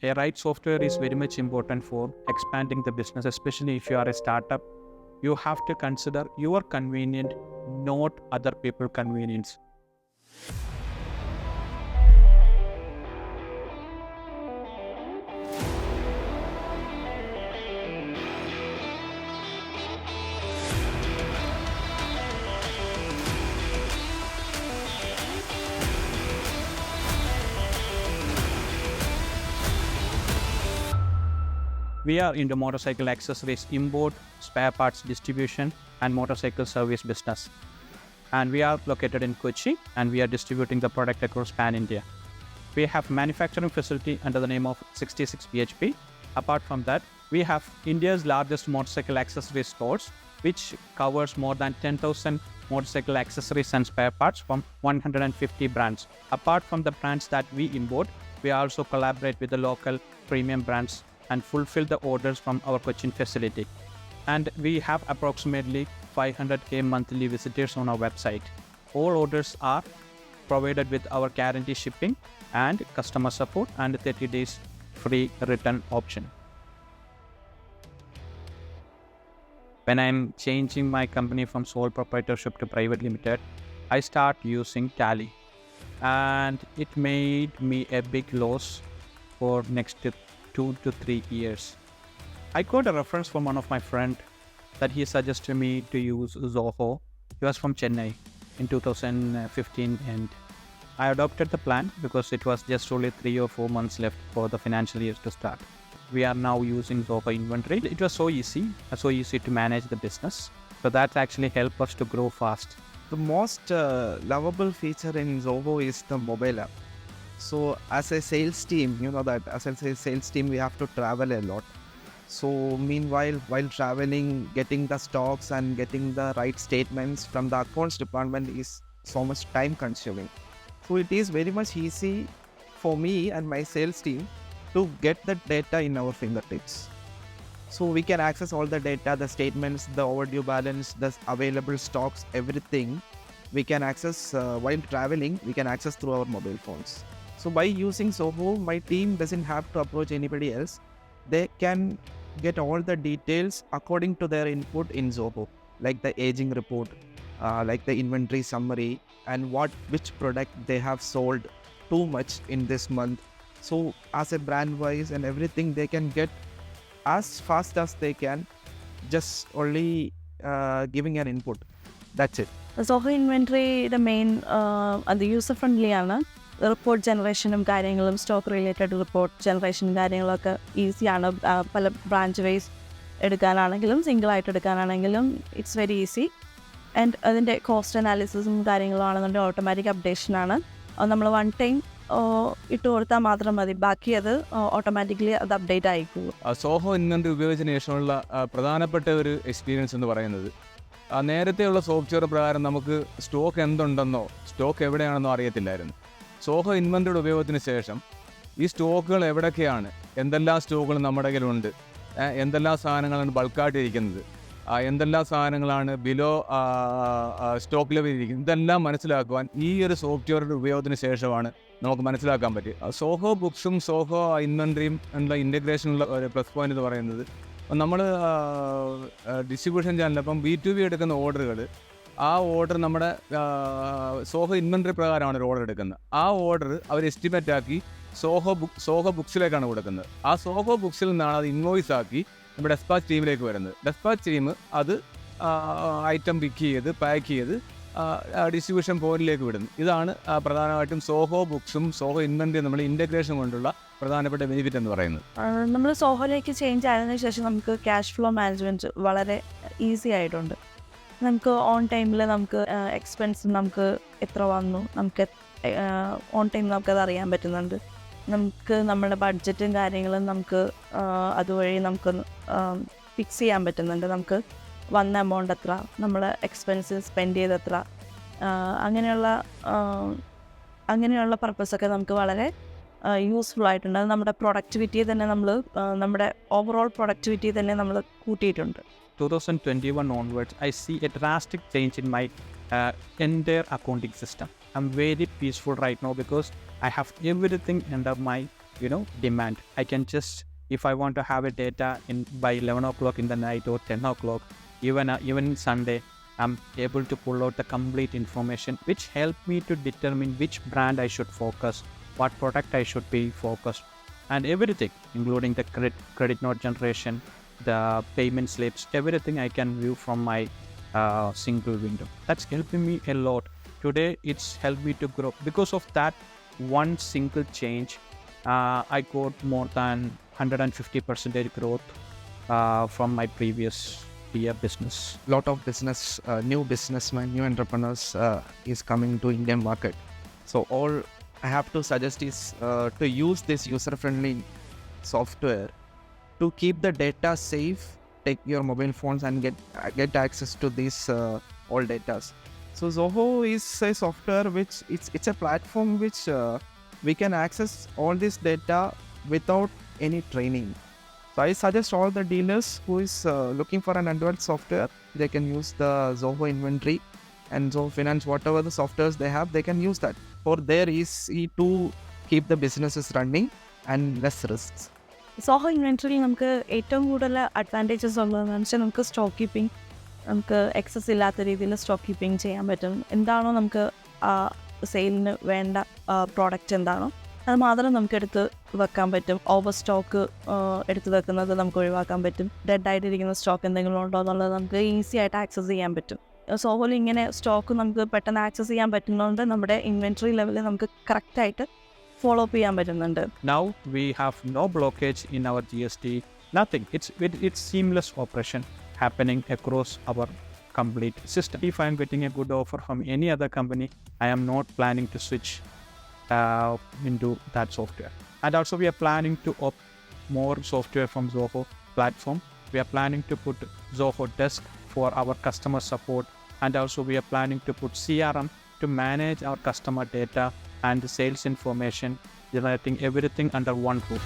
A right software is very much important for expanding the business, especially if you are a startup. You have to consider your convenience, not other people's convenience. We are into motorcycle accessories import, spare parts distribution, and motorcycle service business. And we are located in Kochi, and we are distributing the product across Pan India. We have manufacturing facility under the name of 66 BHP. Apart from that, we have India's largest motorcycle accessories stores, which covers more than 10,000 motorcycle accessories and spare parts from 150 brands. Apart from the brands that we import, we also collaborate with the local premium brands and fulfill the orders from our Cochin facility. And we have approximately 500k monthly visitors on our website. All orders are provided with our guarantee shipping and customer support and 30 days free return option. When I'm changing my company from sole proprietorship to private limited, I start using Tally, and it made me a big loss for next 2 to 3 years. I got a reference from one of my friend that he suggested me to use Zoho. He was from Chennai in 2015, and I adopted the plan because it was just only 3 or 4 months left for the financial year to start. We are now using Zoho Inventory. It was so easy to manage the business. So that actually helped us to grow fast. The most lovable feature in Zoho is the mobile app. So as a sales team, you know that as a sales team, we have to travel a lot. So meanwhile, while traveling, getting the stocks and getting the right statements from the accounts department is so much time consuming. So it is very much easy for me and my sales team to get the data in our fingertips. So we can access all the data, the statements, the overdue balance, the available stocks, everything we can access while traveling, we can access through our mobile phones. So by using Zoho, my team doesn't have to approach anybody else. They can get all the details according to their input in Zoho, like the aging report, like the inventory summary, and which product they have sold too much in this month. So as a brand wise and everything, they can get as fast as they can, just only giving an input. That's it. Zoho Inventory, the main അത് user friendly ആണ്. Report ജനറേഷനും കാര്യങ്ങളും stock related report ജനറേഷനും കാര്യങ്ങളൊക്കെ ഈസിയാണ്. പല branch wise എടുക്കാനാണെങ്കിലും സിംഗിളായിട്ട് എടുക്കാനാണെങ്കിലും ഇറ്റ്സ് വെരി ഈസി. ആൻഡ് അതിൻ്റെ കോസ്റ്റ് അനാലിസിസും കാര്യങ്ങളും ആണെന്നുണ്ടെങ്കിൽ ഓട്ടോമാറ്റിക് അപ്ഡേഷനാണ്. അത് നമ്മൾ വൺ ടൈം ഇട്ട് കൊടുത്താൽ മാത്രം മതി, ബാക്കി അത് ഓട്ടോമാറ്റിക്കലി അത് അപ്ഡേറ്റ് ആയിക്കോളും. സോഹോ ഇൻവെന്ററി ഉപയോഗിച്ചതിന് ശേഷമുള്ള പ്രധാനപ്പെട്ട ഒരു എക്സ്പീരിയൻസ് എന്ന് പറയുന്നത്, നേരത്തെയുള്ള സോഫ്റ്റ്വെയർ പ്രകാരം നമുക്ക് സ്റ്റോക്ക് എന്തുണ്ടെന്നോ സ്റ്റോക്ക് എവിടെയാണെന്നോ അറിയത്തില്ലായിരുന്നു. സോഹോ ഇൻവെന്ററിയുടെ ഉപയോഗത്തിന് ശേഷം ഈ സ്റ്റോക്കുകൾ എവിടെയൊക്കെയാണ്, എന്തെല്ലാം സ്റ്റോക്കുകൾ നമ്മുടെ കയ്യിലുണ്ട്, എന്തെല്ലാം സാധനങ്ങളാണ് ബൾക്കായിട്ടിരിക്കുന്നത്, എന്തെല്ലാം സാധനങ്ങളാണ് ബിലോ സ്റ്റോക്ക് ലെവൽ ഇരിക്കുന്നത്, ഇതെല്ലാം മനസ്സിലാക്കുവാൻ ഈ ഒരു സോഫ്റ്റ്വെയറുടെ ഉപയോഗത്തിന് ശേഷമാണ് നമുക്ക് മനസ്സിലാക്കാൻ പറ്റും. സോഹോ ബുക്സും സോഹോ ഇൻവെന്ററിയും ഉള്ള ഇൻ്റഗ്രേഷനുള്ള ഒരു പ്ലസ് പോയിന്റ് എന്ന് പറയുന്നത്, നമ്മൾ ഡിസ്ട്രിബ്യൂഷൻ ചാനൽ ഇപ്പം B2B എടുക്കുന്ന ഓർഡറുകൾ, ആ ഓർഡർ നമ്മുടെ സോഹോ ഇൻവെന്ററി പ്രകാരമാണ് ഒരു ഓർഡർ എടുക്കുന്നത്. ആ ഓർഡർ അവർ എസ്റ്റിമേറ്റ് ആക്കി സോഹോ ബുക്സിലേക്കാണ് കൊടുക്കുന്നത്. ആ സോഹോ ബുക്സിൽ നിന്നാണ് അത് ഇൻവോയ്സ് ആക്കി നമ്മുടെ ഡെസ്പാച്ച് ടീമിലേക്ക് വരുന്നത്. ഡെസ്പാച്ച് ടീം അത് ഐറ്റം പിക്ക് ചെയ്ത് പാക്ക് ചെയ്ത് ഡിസ്ട്രിബ്യൂഷൻ പോയിന്റിലേക്ക് വിടുന്നു. ഇതാണ് പ്രധാനമായിട്ടും സോഹോ ബുക്സും സോഹോ ഇൻവെന്ററി നമ്മൾ ഇൻ്റഗ്രേഷൻ കൊണ്ടുള്ള പ്രധാനപ്പെട്ട ബെനിഫിറ്റ് എന്ന് പറയുന്നത്. നമ്മൾ സോഹോയിലേക്ക് ചേഞ്ച് ആയതിനു ശേഷം നമുക്ക് ക്യാഷ് ഫ്ലോ മാനേജ്മെൻറ്റ് വളരെ ഈസി ആയിട്ടുണ്ട്. നമുക്ക് ഓൺ ടൈമിൽ നമുക്ക് എക്സ്പെൻസ് നമുക്ക് എത്ര വന്നു, നമുക്ക് ഓൺ ടൈം നമുക്കത് അറിയാൻ പറ്റുന്നുണ്ട്. നമുക്ക് നമ്മുടെ ബഡ്ജറ്റും കാര്യങ്ങളും നമുക്ക് അതുവഴി നമുക്ക് ഫിക്സ് ചെയ്യാൻ പറ്റുന്നുണ്ട്. നമുക്ക് വന്ന എമൗണ്ട് എത്ര, നമ്മൾ എക്സ്പെൻസ് സ്പെൻഡ് ചെയ്തെത്ര, അങ്ങനെയുള്ള പർപ്പസൊക്കെ നമുക്ക് വളരെ യൂസ്ഫുൾ ആയിട്ടുണ്ട്. അത് നമ്മുടെ പ്രൊഡക്ടിവിറ്റിയെ തന്നെ നമ്മുടെ ഓവറോൾ പ്രൊഡക്ടിവിറ്റി തന്നെ നമ്മൾ കൂട്ടിയിട്ടുണ്ട്. 2021 onwards, I see a drastic change in my entire accounting system. I'm very peaceful right now because I have everything under my demand. I can just, if I want to have a data by 11 o'clock in the night or 10 o'clock, even Sunday, I'm able to pull out the complete information, which help me to determine which brand I should focus, what product I should be focused, and everything, including the credit note generation, the payment slips, everything I can view from my single window. That's helping me a lot. Today, it's helped me to grow. Because of that one single change, I got more than 150% growth from my previous year business. Lot of new businessmen, new entrepreneurs is coming to Indian market. So all I have to suggest is to use this user-friendly software to keep the data safe. Take your mobile phones and get access to these all data. So Zoho is a software which it's a platform which we can access all this data without any training. So I suggest all the dealers who is looking for an Android software, they can use the Zoho Inventory and Zoho Finance, whatever the softwares they have, they can use that for their easy to keep the businesses running and less risks. Zoho ഇൻവെൻറ്ററിയിൽ നമുക്ക് ഏറ്റവും കൂടുതൽ advantages ഉള്ളതെന്ന് വെച്ചാൽ നമുക്ക് stock keeping, നമുക്ക് excess ഇല്ലാത്ത രീതിയിൽ stock keeping ചെയ്യാൻ പറ്റും. എന്താണോ നമുക്ക് സെയിലിന് വേണ്ട പ്രോഡക്റ്റ് എന്താണോ അത് മാത്രം നമുക്ക് എടുത്ത് വെക്കാൻ പറ്റും. ഓവർ സ്റ്റോക്ക് എടുത്ത് വെക്കുന്നത് നമുക്ക് ഒഴിവാക്കാൻ പറ്റും. ഡെഡായിട്ടിരിക്കുന്ന സ്റ്റോക്ക് എന്തെങ്കിലും ഉണ്ടോ എന്നുള്ളത് നമുക്ക് ഈസി ആയിട്ട് ആക്സസ് ചെയ്യാൻ പറ്റും. സോഹോയിൽ ഇങ്ങനെ സ്റ്റോക്ക് നമുക്ക് പെട്ടെന്ന് ആക്സസ് ചെയ്യാൻ പറ്റുന്നതുകൊണ്ട് നമ്മുടെ ഇൻവെൻറ്ററി ലെവലിൽ നമുക്ക് കറക്റ്റായിട്ട് follow up ചെയ്യാൻ പറ്റുന്നുണ്ട്. Now we have no blockage in our GST, nothing. It's seamless operation happening across our complete system. If I am getting a good offer from any other company, I am not planning to switch into that software. And also we are planning to opt more software from Zoho platform. We are planning to put Zoho Desk for our customer support, and also we are planning to put CRM to manage our customer data and the sales information, generating everything under one roof.